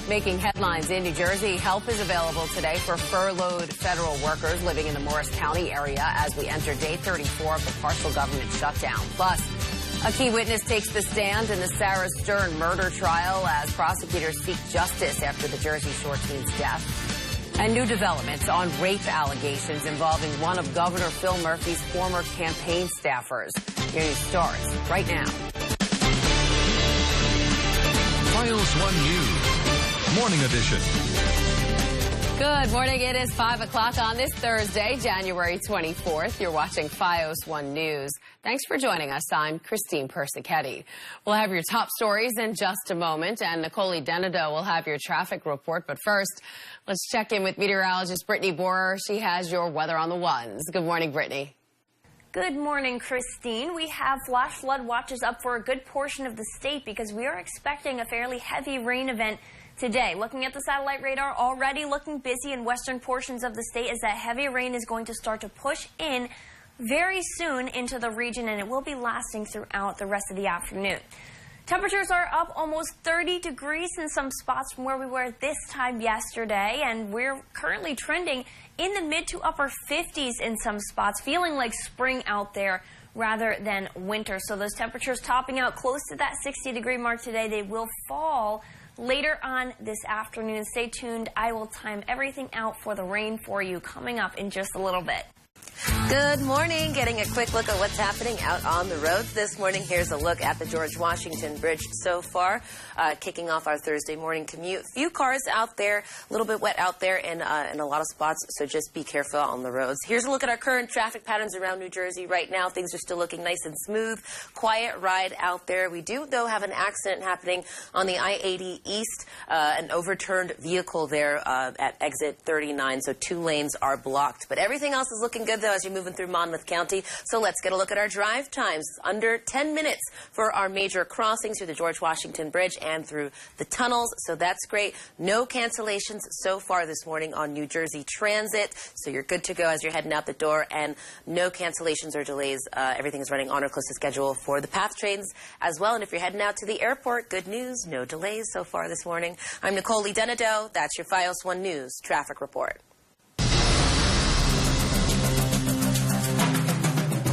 Making headlines in New Jersey, help is available today for furloughed federal workers living in the Morris County area as we enter day 34 of the partial government shutdown. Plus, a key witness takes the stand in the Sarah Stern murder trial as prosecutors seek justice after the Jersey Shore teen's death. And new developments on rape allegations involving one of Governor Phil Murphy's former campaign staffers. Your news starts right now. Files 1 News, Morning Edition. Good morning. It is 5 o'clock on this Thursday, January 24th. You're watching Fios 1 News. Thanks for joining us. I'm Christine Persichetti. We'll have your top stories in just a moment, and Nicole Denado will have your traffic report. But first, let's check in with meteorologist Brittany Borer. She has your weather on the ones. Good morning, Brittany. Good morning, Christine. We have flash flood watches up for a good portion of the state because we are expecting a fairly heavy rain event today. Looking at the satellite radar, already looking busy in western portions of the state as that heavy rain is going to start to push in very soon into the region, and it will be lasting throughout the rest of the afternoon. Temperatures are up almost 30 degrees in some spots from where we were this time yesterday, and we're currently trending in the mid to upper 50s in some spots, feeling like spring out there rather than winter. So those temperatures topping out close to that 60-degree mark today. They will fall later on this afternoon. Stay tuned. I will time everything out for the rain for you coming up in just a little bit. Good morning. Getting a quick look at what's happening out on the roads this morning. Here's a look at the George Washington Bridge so far, kicking off our Thursday morning commute. Few cars out there, a little bit wet out there in a lot of spots, so just be careful on the roads. Here's a look at our current traffic patterns around New Jersey right now. Things are still looking nice and smooth. Quiet ride out there. We do, though, have an accident happening on the I-80 East, an overturned vehicle there at exit 39, so 2 lanes are blocked. But everything else is looking good, though, as you're moving through Monmouth County. So let's get a look at our drive times. Under 10 minutes for our major crossings through the George Washington Bridge and through the tunnels. So that's great. No cancellations so far this morning on New Jersey Transit. So you're good to go as you're heading out the door, and no cancellations or delays. Everything is running on or close to schedule for the PATH trains as well. And if you're heading out to the airport, good news. No delays so far this morning. I'm Nicole Denado. That's your Fios 1 News traffic report.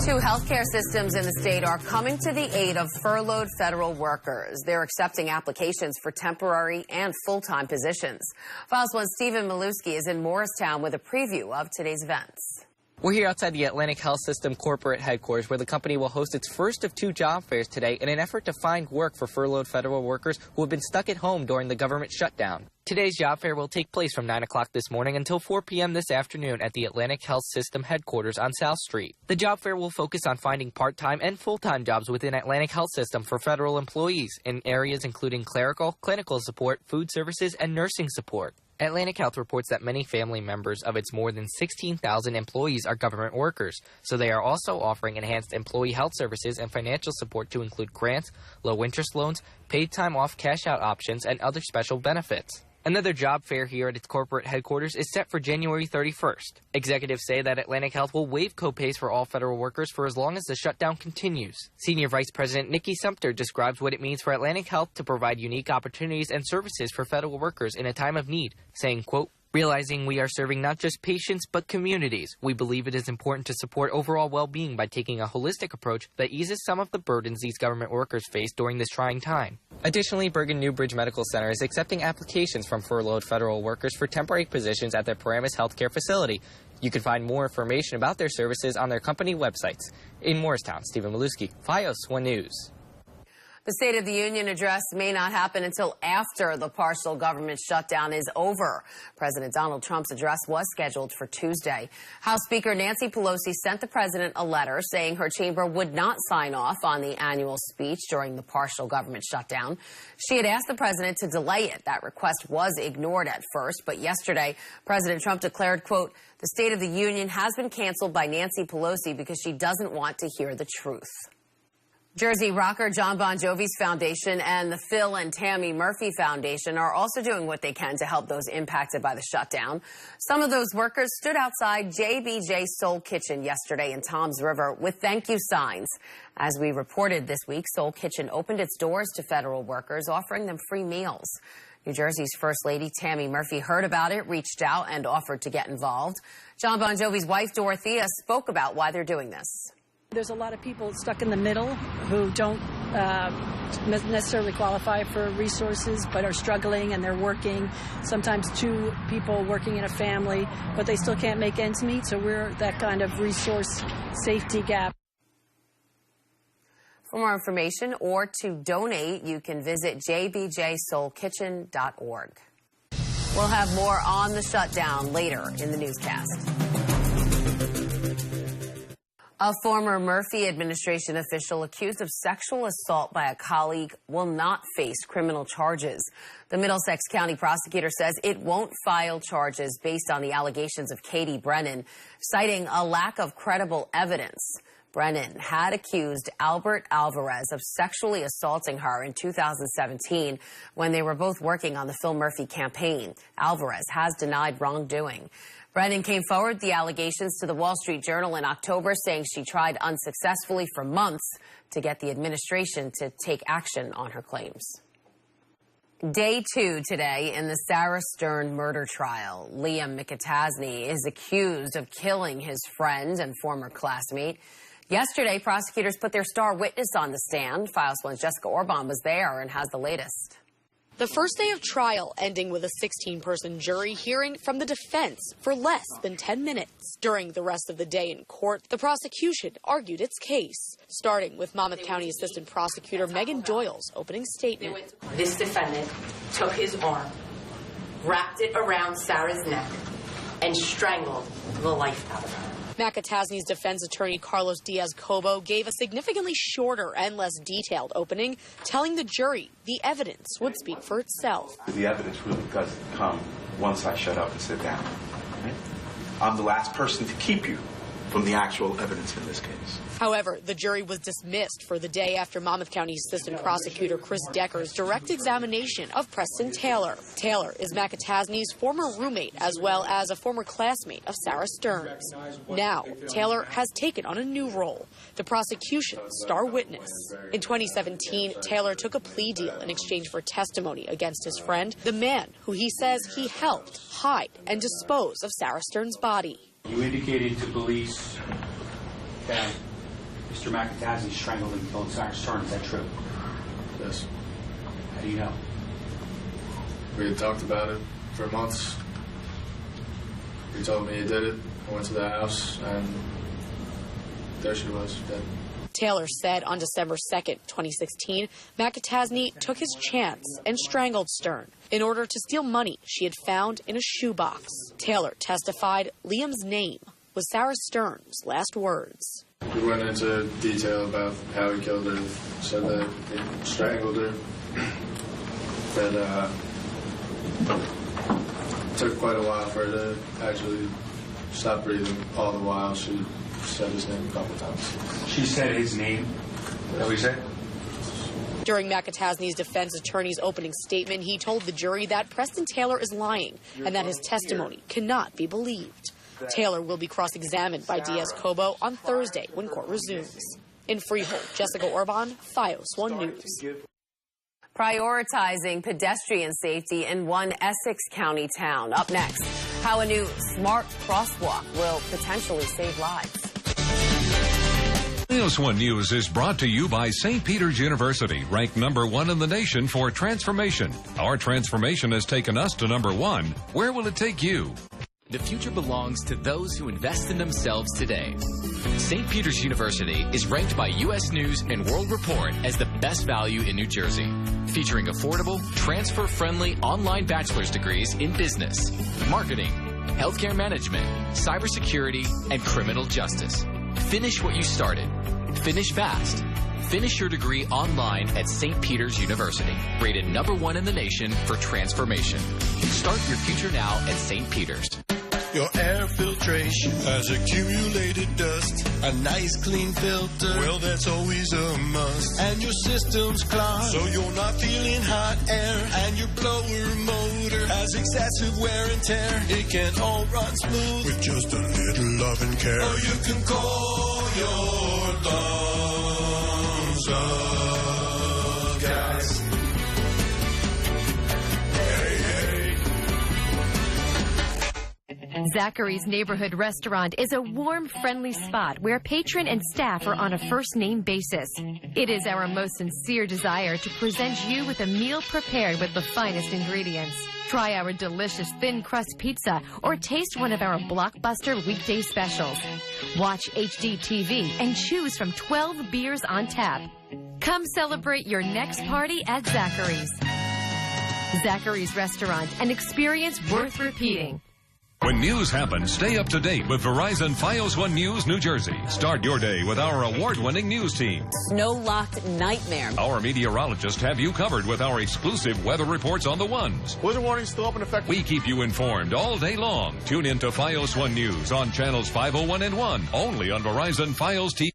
2 healthcare systems in the state are coming to the aid of furloughed federal workers. They're accepting applications for temporary and full-time positions. Files 1's Stephen Maluski is in Morristown with a preview of today's events. We're here outside the Atlantic Health System corporate headquarters, where the company will host its first of 2 job fairs today in an effort to find work for furloughed federal workers who have been stuck at home during the government shutdown. Today's job fair will take place from 9 o'clock this morning until 4 p.m. this afternoon at the Atlantic Health System headquarters on South Street. The job fair will focus on finding part-time and full-time jobs within Atlantic Health System for federal employees in areas including clerical, clinical support, food services, and nursing support. Atlantic Health reports that many family members of its more than 16,000 employees are government workers, so they are also offering enhanced employee health services and financial support to include grants, low-interest loans, paid time off cash-out options, and other special benefits. Another job fair here at its corporate headquarters is set for January 31st. Executives say that Atlantic Health will waive co-pays for all federal workers for as long as the shutdown continues. Senior Vice President Nikki Sumter describes what it means for Atlantic Health to provide unique opportunities and services for federal workers in a time of need, saying, quote, "Realizing we are serving not just patients but communities, we believe it is important to support overall well-being by taking a holistic approach that eases some of the burdens these government workers face during this trying time." Additionally, Bergen Newbridge Medical Center is accepting applications from furloughed federal workers for temporary positions at their Paramus Healthcare facility. You can find more information about their services on their company websites. In Morristown, Stephen Maluski, Fios 1 News. The State of the Union address may not happen until after the partial government shutdown is over. President Donald Trump's address was scheduled for Tuesday. House Speaker Nancy Pelosi sent the president a letter saying her chamber would not sign off on the annual speech during the partial government shutdown. She had asked the president to delay it. That request was ignored at first, but yesterday, President Trump declared, quote, "The State of the Union has been canceled by Nancy Pelosi because she doesn't want to hear the truth." Jersey rocker John Bon Jovi's foundation and the Phil and Tammy Murphy Foundation are also doing what they can to help those impacted by the shutdown. Some of those workers stood outside JBJ Soul Kitchen yesterday in Toms River with thank you signs. As we reported this week, Soul Kitchen opened its doors to federal workers, offering them free meals. New Jersey's First Lady Tammy Murphy heard about it, reached out, and offered to get involved. John Bon Jovi's wife, Dorothea, spoke about why they're doing this. There's a lot of people stuck in the middle who don't necessarily qualify for resources but are struggling, and they're working, sometimes two people working in a family, but they still can't make ends meet, so we're that kind of resource safety gap. For more information or to donate, you can visit jbjsoulkitchen.org. We'll have more on the shutdown later in the newscast. A former Murphy administration official accused of sexual assault by a colleague will not face criminal charges. The Middlesex County prosecutor says it won't file charges based on the allegations of Katie Brennan, citing a lack of credible evidence. Brennan had accused Albert Alvarez of sexually assaulting her in 2017 when they were both working on the Phil Murphy campaign. Alvarez has denied wrongdoing. Brennan came forward with the allegations to the Wall Street Journal in October, saying she tried unsuccessfully for months to get the administration to take action on her claims. Day 2 today in the Sarah Stern murder trial. Liam McAtasney is accused of killing his friend and former classmate. Yesterday, prosecutors put their star witness on the stand. Files 1's Jessica Orban was there and has the latest. The first day of trial ending with a 16-person jury hearing from the defense for less than 10 minutes. During the rest of the day in court, the prosecution argued its case, starting with Monmouth County Assistant Prosecutor Megan Doyle's opening statement. This defendant took his arm, wrapped it around Sarah's neck, and strangled the life out of her. McAtasney's defense attorney Carlos Diaz-Cobo gave a significantly shorter and less detailed opening, telling the jury the evidence would speak for itself. The evidence really doesn't come once I shut up and sit down. Right? I'm the last person to keep you from the actual evidence in this case. However, the jury was dismissed for the day after Monmouth County Assistant Prosecutor Chris Decker's direct examination of Preston Taylor. Taylor is McAtasney's former roommate as well as a former classmate of Sarah Stern's. Now, Taylor has taken on a new role, the prosecution's star witness. In 2017, Taylor took a plea deal in exchange for testimony against his friend, the man who he says he helped hide and dispose of Sarah Stern's body. You indicated to police that Mr. McAtasney strangled and killed Sarah Stern. Is that true? Yes. How do you know? We had talked about it for months. He told me he did it. I went to the house, and there she was, dead. Taylor said on December 2nd, 2016, McAtasney took his chance and strangled Stern in order to steal money she had found in a shoebox. Taylor testified Liam's name was Sarah Stern's last words. We went into detail about how he killed her, said that he strangled her, that it took quite a while for her to actually stop breathing. All the while, she said his name a couple times. She said his name? Is that what you said? During McAtasney's defense attorney's opening statement, he told the jury that Preston Taylor is lying and that his testimony cannot be believed. Taylor will be cross-examined by Diaz-Cobo on Thursday when court resumes. In Freehold, Jessica Orban, Fios 1 News. Prioritizing pedestrian safety in one Essex County town. Up next, how a new smart crosswalk will potentially save lives. Fios 1 News is brought to you by St. Peter's University, ranked #1 in the nation for transformation. Our transformation has taken us to #1. Where will it take you? The future belongs to those who invest in themselves today. St. Peter's University is ranked by U.S. News and World Report as the best value in New Jersey, featuring affordable, transfer-friendly online bachelor's degrees in business, marketing, healthcare management, cybersecurity, and criminal justice. Finish what you started. Finish fast. Finish your degree online at St. Peter's University, rated #1 in the nation for transformation. Start your future now at St. Peter's. Your air filtration has accumulated dust. A nice clean filter, well, that's always a must. And your system's clogged, so you're not feeling hot air. And your blower motor has excessive wear and tear. It can all run smooth with just a little love and care. Or you can call your thumbs up guys. Zachary's Neighborhood Restaurant is a warm, friendly spot where patron and staff are on a first-name basis. It is our most sincere desire to present you with a meal prepared with the finest ingredients. Try our delicious thin crust pizza or taste one of our blockbuster weekday specials. Watch HD TV and choose from 12 beers on tap. Come celebrate your next party at Zachary's. Zachary's Restaurant, an experience worth repeating. When news happens, stay up to date with Verizon Fios One News New Jersey. Start your day with our award-winning news team. Snow-locked nightmare. Our meteorologists have you covered with our exclusive weather reports on the ones. Weather warning still up in effect. We keep you informed all day long. Tune in to Fios One News on channels 501 and 1, only on Verizon Fios TV.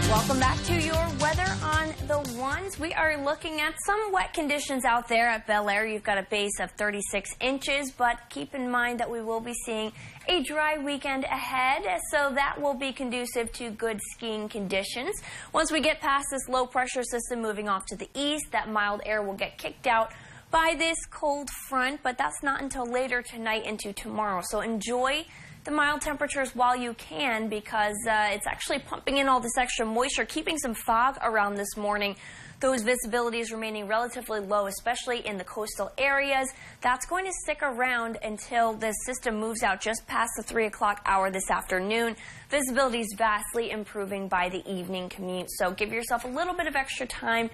Welcome back to your weather on the ones. We are looking at some wet conditions out there at Bel Air. You've got a base of 36 inches, but keep in mind that we will be seeing a dry weekend ahead, so that will be conducive to good skiing conditions. Once we get past this low pressure system moving off to the east, that mild air will get kicked out by this cold front, but that's not until later tonight into tomorrow. So enjoy the mild temperatures while you can, because it's actually pumping in all this extra moisture, keeping some fog around this morning. Those visibilities remaining relatively low, especially in the coastal areas. That's going to stick around until this system moves out just past the 3 o'clock hour this afternoon. Visibility is vastly improving by the evening commute, so give yourself a little bit of extra time.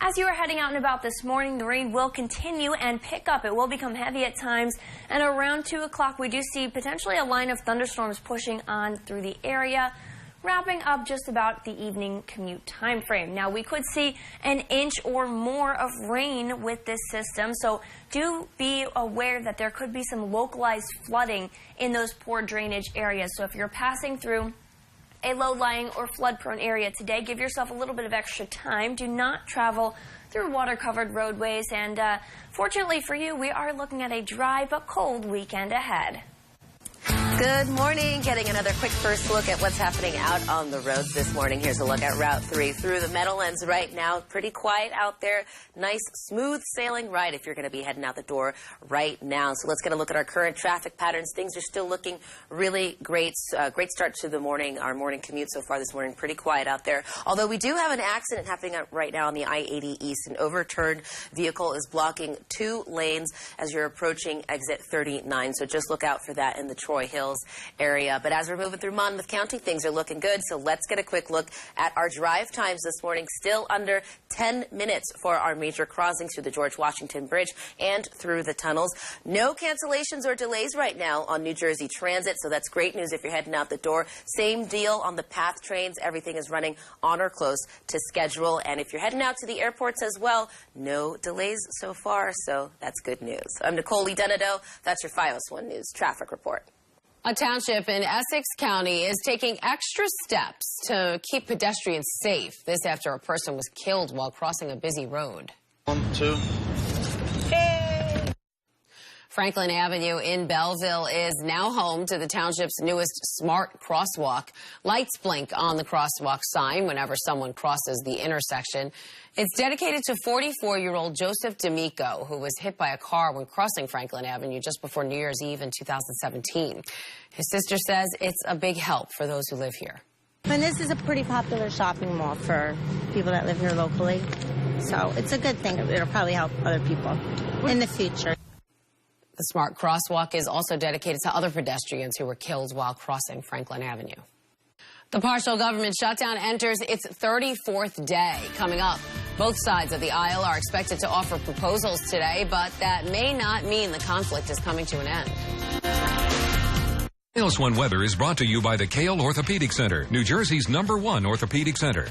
As you are heading out and about this morning, the rain will continue and pick up. It will become heavy at times, and around 2 o'clock we do see potentially a line of thunderstorms pushing on through the area, wrapping up just about the evening commute time frame. Now, we could see an inch or more of rain with this system, so do be aware that there could be some localized flooding in those poor drainage areas. So if you're passing through a low-lying or flood-prone area today, give yourself a little bit of extra time. Do not travel through water-covered roadways. And fortunately for you, we are looking at a dry but cold weekend ahead. Good morning. Getting another quick first look at what's happening out on the roads this morning. Here's a look at Route 3 through the Meadowlands right now. Pretty quiet out there. Nice, smooth sailing ride if you're going to be heading out the door right now. So let's get a look at our current traffic patterns. Things are still looking really great. Great start to the morning, our morning commute so far this morning. Pretty quiet out there. Although we do have an accident happening right now on the I-80 East. An overturned vehicle is blocking 2 lanes as you're approaching exit 39. So just look out for that in the Troy Hills area. But as we're moving through Monmouth County, things are looking good. So let's get a quick look at our drive times this morning. Still under 10 minutes for our major crossings through the George Washington Bridge and through the tunnels. No cancellations or delays right now on New Jersey Transit, so that's great news if you're heading out the door. Same deal on the PATH trains. Everything is running on or close to schedule. And if you're heading out to the airports as well, no delays so far, so that's good news. I'm Nicole Lee Denado. That's your Fios One News traffic report. A township in Essex County is taking extra steps to keep pedestrians safe. This after a person was killed while crossing a busy road. 1, 2. Franklin Avenue in Belleville is now home to the township's newest smart crosswalk. Lights blink on the crosswalk sign whenever someone crosses the intersection. It's dedicated to 44-year-old Joseph D'Amico, who was hit by a car when crossing Franklin Avenue just before New Year's Eve in 2017. His sister says it's a big help for those who live here. And this is a pretty popular shopping mall for people that live here locally. So it's a good thing. It'll probably help other people in the future. The smart crosswalk is also dedicated to other pedestrians who were killed while crossing Franklin Avenue. The partial government shutdown enters its 34th day. Coming up, both sides of the aisle are expected to offer proposals today, but that may not mean the conflict is coming to an end. Fios One Weather is brought to you by the Kale Orthopedic Center, New Jersey's #1 orthopedic center.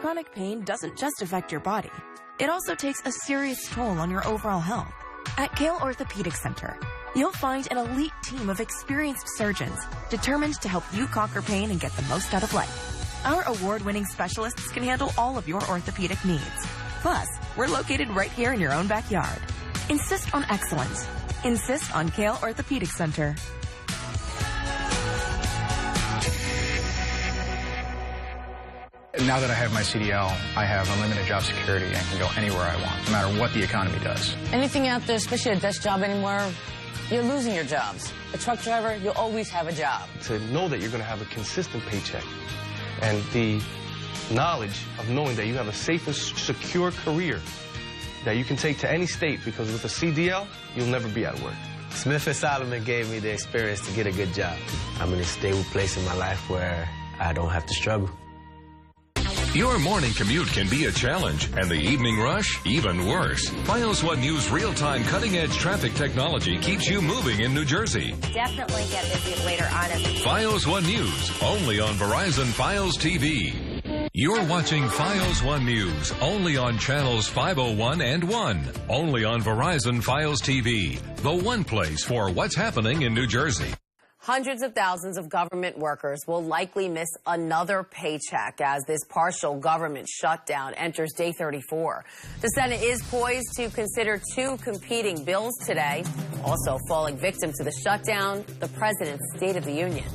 Chronic pain doesn't just affect your body. It also takes a serious toll on your overall health. At Gale Orthopedic Center, you'll find an elite team of experienced surgeons determined to help you conquer pain and get the most out of life. Our award-winning specialists can handle all of your orthopedic needs. Plus, we're located right here in your own backyard. Insist on excellence. Insist on Gale Orthopedic Center. Now that I have my CDL, I have unlimited job security and can go anywhere I want, no matter what the economy does. Anything out there, especially a desk job anymore, you're losing your jobs. A truck driver, you'll always have a job. To know that you're going to have a consistent paycheck and the knowledge of knowing that you have a safe and secure career that you can take to any state, because with a CDL, you'll never be out of work. Smith & Solomon gave me the experience to get a good job. I'm in a stable place in my life where I don't have to struggle. Your morning commute can be a challenge, and the evening rush even worse. Fios One News real-time cutting-edge traffic technology keeps you moving in New Jersey. Definitely get busy later on. Fios One News, only on Verizon Fios TV. You're watching Fios One News, only on channels 501 and 1. Only on Verizon Fios TV, the one place for what's happening in New Jersey. Hundreds of thousands of government workers will likely miss another paycheck as this partial government shutdown enters day 34. The Senate is poised to consider two competing bills today. Also falling victim to the shutdown, the President's State of the Union.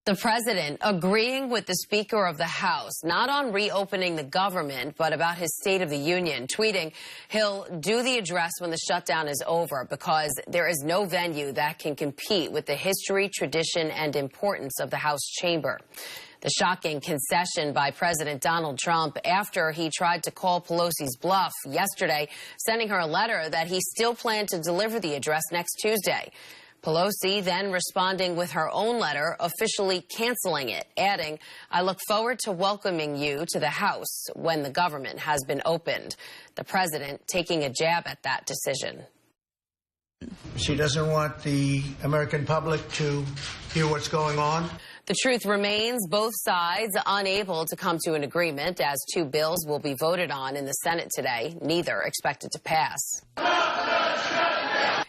The president agreeing with the Speaker of the House, not on reopening the government, but about his State of the Union, tweeting he'll do the address when the shutdown is over because there is no venue that can compete with the history, tradition, and importance of the House chamber. The shocking concession by President Donald Trump after he tried to call Pelosi's bluff yesterday, sending her a letter that he still planned to deliver the address next Tuesday. Pelosi then responding with her own letter, officially canceling it, adding, "I look forward to welcoming you to the House when the government has been opened." The president taking a jab at that decision. She doesn't want the American public to hear what's going on. The truth remains, both sides unable to come to an agreement as two bills will be voted on in the Senate today, neither expected to pass.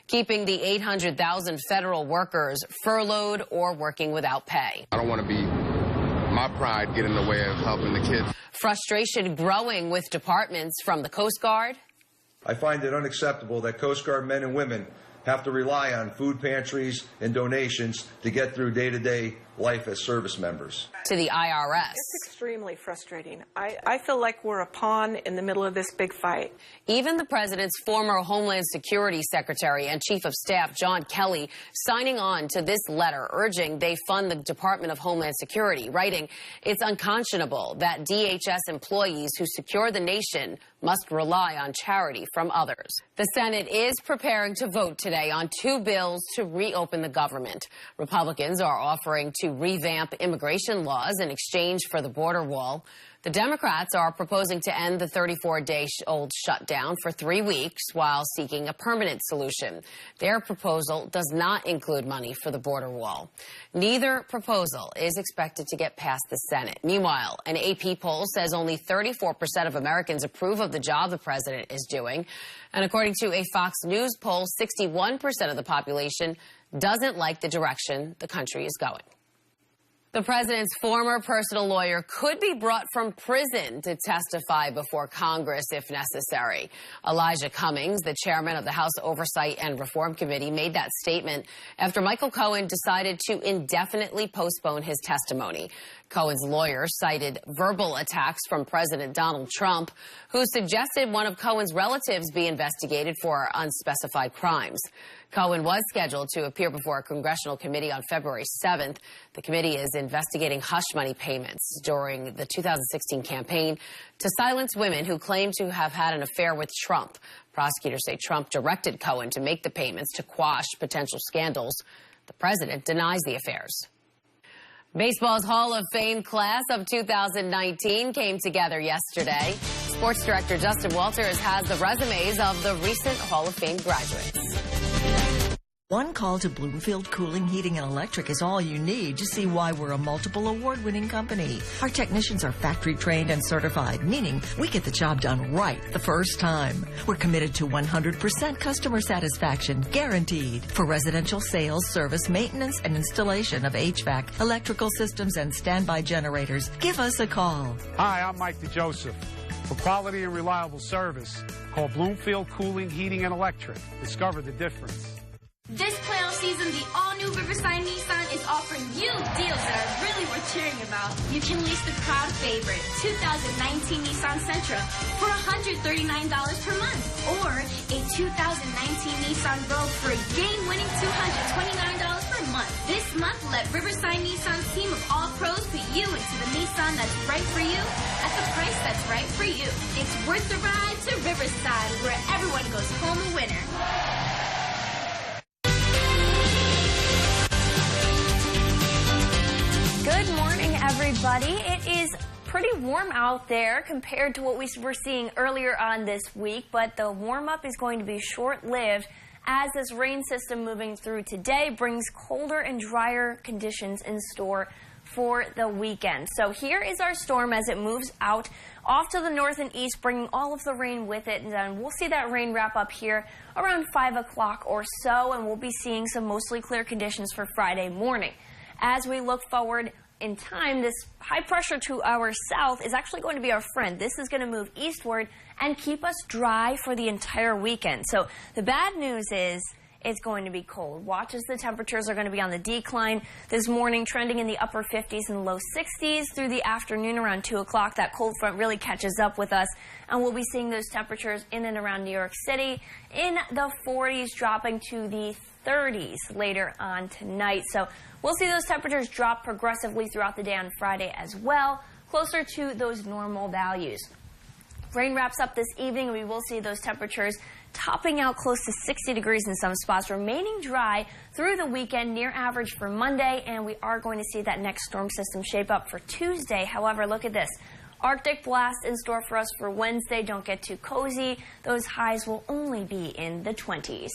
Keeping the 800,000 federal workers furloughed or working without pay. I don't want to be my pride get in the way of helping the kids. Frustration growing with departments from the Coast Guard. I find it unacceptable that Coast Guard men and women have to rely on food pantries and donations to get through day-to-day life as service members. To the IRS. It's extremely frustrating. I feel like we're a pawn in the middle of this big fight. Even the president's former Homeland Security Secretary and Chief of Staff, John Kelly, signing on to this letter urging they fund the Department of Homeland Security, writing, "It's unconscionable that DHS employees who secure the nation must rely on charity from others." The Senate is preparing to vote today on two bills to reopen the government. Republicans are offering to revamp immigration laws in exchange for the border wall. The Democrats are proposing to end the 34-day-old shutdown for 3 weeks while seeking a permanent solution. Their proposal does not include money for the border wall. Neither proposal is expected to get past the Senate. Meanwhile, an AP poll says only 34% of Americans approve of the job the president is doing. And according to a Fox News poll, 61% of the population doesn't like the direction the country is going. The president's former personal lawyer could be brought from prison to testify before Congress if necessary. Elijah Cummings, the chairman of the House Oversight and Reform Committee, made that statement after Michael Cohen decided to indefinitely postpone his testimony. Cohen's lawyer cited verbal attacks from President Donald Trump, who suggested one of Cohen's relatives be investigated for unspecified crimes. Cohen was scheduled to appear before a congressional committee on February 7th. The committee is investigating hush money payments during the 2016 campaign to silence women who claim to have had an affair with Trump. Prosecutors say Trump directed Cohen to make the payments to quash potential scandals. The president denies the affairs. Baseball's Hall of Fame class of 2019 came together yesterday. Sports director Justin Walters has the resumes of the recent Hall of Fame graduates. One call to Bloomfield Cooling, Heating, and Electric is all you need to see why we're a multiple award-winning company. Our technicians are factory-trained and certified, meaning we get the job done right the first time. We're committed to 100% customer satisfaction, guaranteed. For residential sales, service, maintenance, and installation of HVAC, electrical systems, and standby generators, give us a call. Hi, I'm Mike DeJoseph. For quality and reliable service, call Bloomfield Cooling, Heating, and Electric. Discover the difference. This playoff season, the all-new Riverside Nissan is offering you deals that are really worth cheering about. You can lease the crowd favorite 2019 Nissan Sentra for $139 per month, or a 2019 Nissan Rogue for a game-winning $229 per month. This month, let Riverside Nissan's team of all-pros put you into the Nissan that's right for you at the price that's right for you. It's worth the ride to Riverside, where everyone goes home a winner. Good morning, everybody. It is pretty warm out there compared to what we were seeing earlier on this week, but the warm-up is going to be short-lived as this rain system moving through today brings colder and drier conditions in store for the weekend. So here is our storm as it moves out off to the north and east, bringing all of the rain with it. And then we'll see that rain wrap up here around 5 o'clock or so, and we'll be seeing some mostly clear conditions for Friday morning. As we look forward in time, this high pressure to our south is actually going to be our friend. This is going to move eastward and keep us dry for the entire weekend. So the bad news is it's going to be cold. Watch as the temperatures are going to be on the decline this morning, trending in the upper 50s and low 60s through the afternoon around 2 o'clock. That cold front really catches up with us, and we'll be seeing those temperatures in and around New York City in the 40s, dropping to the 30s later on tonight. So we'll see those temperatures drop progressively throughout the day on Friday as well, closer to those normal values. Rain wraps up this evening, and we will see those temperatures topping out close to 60 degrees in some spots, remaining dry through the weekend, near average for Monday, and we are going to see that next storm system shape up for Tuesday. However, look at this. Arctic blast in store for us for Wednesday. Don't get too cozy. Those highs will only be in the 20s.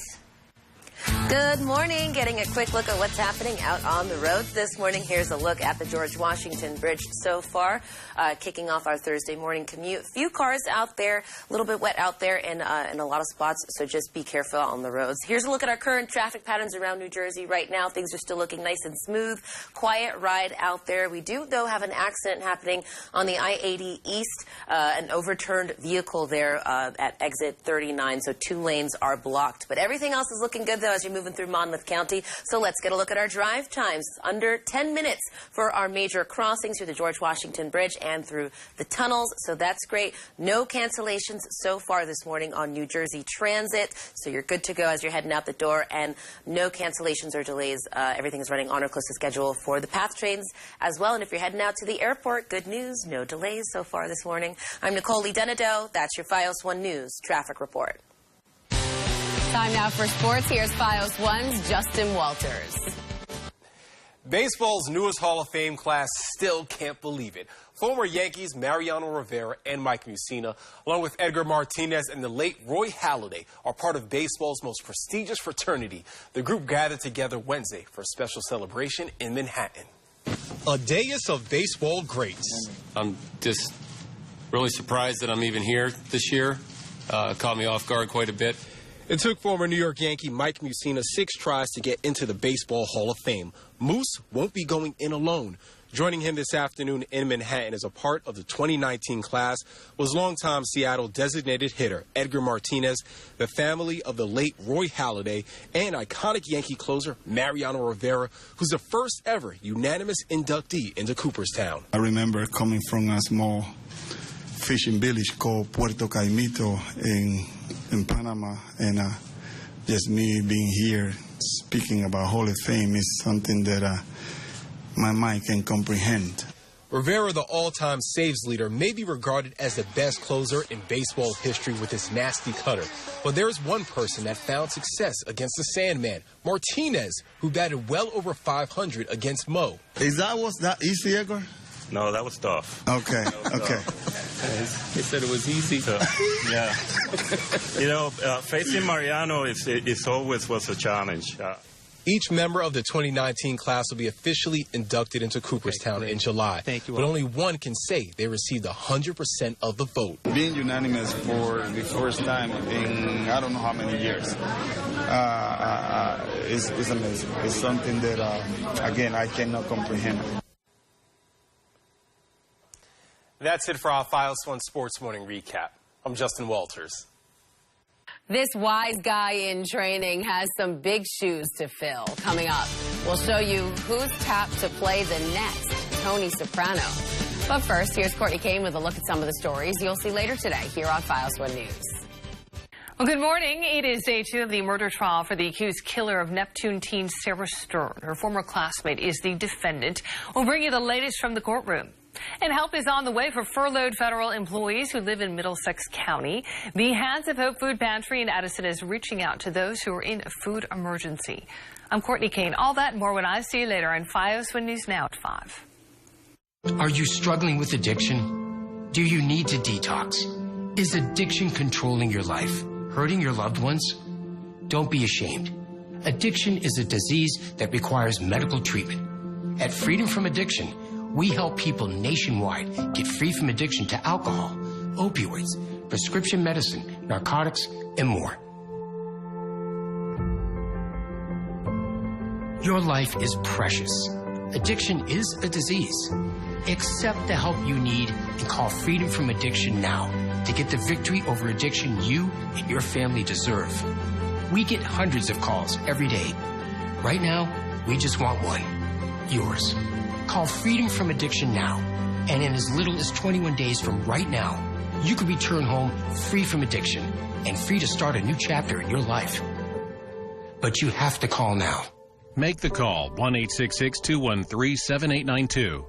Good morning. Getting a quick look at what's happening out on the roads this morning. Here's a look at the George Washington Bridge so far, kicking off our Thursday morning commute. Few cars out there, a little bit wet out there in a lot of spots, so just be careful on the roads. Here's a look at our current traffic patterns around New Jersey right now. Things are still looking nice and smooth. Quiet ride out there. We do, though, have an accident happening on the I-80 East, an overturned vehicle there at exit 39, so 2 lanes are blocked. But everything else is looking good, though, as you're moving through Monmouth County. So let's get a look at our drive times. Under 10 minutes for our major crossings through the George Washington Bridge and through the tunnels. So that's great. No cancellations so far this morning on New Jersey Transit. So you're good to go as you're heading out the door, and no cancellations or delays. Everything is running on or close to schedule for the PATH trains as well. And if you're heading out to the airport, good news. No delays so far this morning. I'm Nicole Lee Denado. That's your FiOS 1 News traffic report. Time now for sports. Here's FiOS 1's Justin Walters. Baseball's newest Hall of Fame class still can't believe it. Former Yankees Mariano Rivera and Mike Mussina, along with Edgar Martinez and the late Roy Halladay, are part of baseball's most prestigious fraternity. The group gathered together Wednesday for a special celebration in Manhattan. A dais of baseball greats. I'm just really surprised that I'm even here this year. Caught me off guard quite a bit. It took former New York Yankee Mike Mussina 6 tries to get into the Baseball Hall of Fame. Moose won't be going in alone. Joining him this afternoon in Manhattan as a part of the 2019 class was longtime Seattle designated hitter Edgar Martinez, the family of the late Roy Halladay, and iconic Yankee closer Mariano Rivera, who's the first ever unanimous inductee into Cooperstown. I remember coming from a small fishing village called Puerto Caimito in Panama, and just me being here speaking about Hall of Fame is something that my mind can comprehend. Rivera, the all-time saves leader, may be regarded as the best closer in baseball history with his nasty cutter. But there's one person that found success against the Sandman, Martinez, who batted well over 500 against Mo. Was that easy, Edgar? No, that was tough. Okay, okay. He said it was easy. Yeah. Facing Mariano is always was a challenge. Each member of the 2019 class will be officially inducted into Cooperstown in July. Thank you. But only one can say they received 100% of the vote. Being unanimous for the first time in I don't know how many years is amazing. It's something that, again, I cannot comprehend. That's it for our Files One Sports Morning Recap. I'm Justin Walters. This wise guy in training has some big shoes to fill. Coming up, we'll show you who's tapped to play the next Tony Soprano. But first, here's Courtney Kane with a look at some of the stories you'll see later today here on Files One News. Well, good morning. It is day 2 of the murder trial for the accused killer of Neptune teen Sarah Stern. Her former classmate is the defendant. We'll bring you the latest from the courtroom. And help is on the way for furloughed federal employees who live in Middlesex County. The Hands of Hope Food Pantry in Addison is reaching out to those who are in a food emergency. I'm Courtney Kane. All that and more when I see you later on Fios One News Now at 5. Are you struggling with addiction? Do you need to detox? Is addiction controlling your life, hurting your loved ones? Don't be ashamed. Addiction is a disease that requires medical treatment. At Freedom from Addiction, we help people nationwide get free from addiction to alcohol, opioids, prescription medicine, narcotics, and more. Your life is precious. Addiction is a disease. Accept the help you need and call Freedom from Addiction now to get the victory over addiction you and your family deserve. We get hundreds of calls every day. Right now, we just want one. Yours. Call Freedom from Addiction now, and in as little as 21 days from right now, you could return home free from addiction and free to start a new chapter in your life. But you have to call now. Make the call, 1-866-213-7892.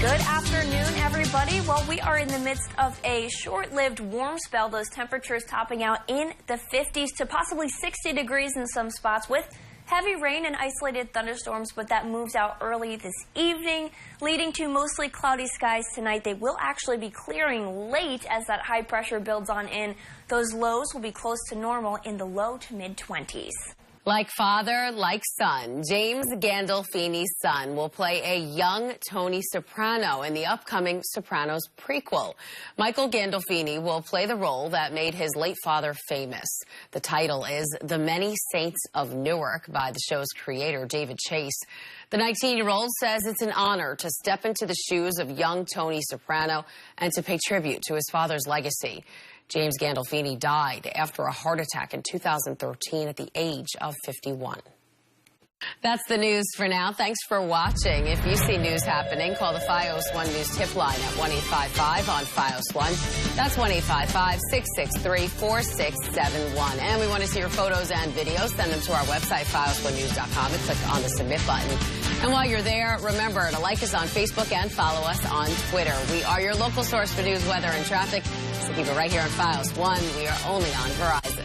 Good afternoon, everybody. Well, we are in the midst of a short-lived warm spell. Those temperatures topping out in the 50s to possibly 60 degrees in some spots with heavy rain and isolated thunderstorms, but that moves out early this evening, leading to mostly cloudy skies tonight. They will actually be clearing late as that high pressure builds on in. Those lows will be close to normal in the low to mid-20s. Like father, like son, James Gandolfini's son will play a young Tony Soprano in the upcoming Sopranos prequel. Michael Gandolfini will play the role that made his late father famous. The title is The Many Saints of Newark by the show's creator, David Chase. The 19-year-old says it's an honor to step into the shoes of young Tony Soprano and to pay tribute to his father's legacy. James Gandolfini died after a heart attack in 2013 at the age of 51. That's the news for now. Thanks for watching. If you see news happening, call the Fios One News tip line at 1-855 on Fios One. That's 1-855-663-4671. And we want to see your photos and videos. Send them to our website, fios1news.com, and click on the submit button. And while you're there, remember to like us on Facebook and follow us on Twitter. We are your local source for news, weather, and traffic. So keep it right here on Fios One. We are only on Verizon.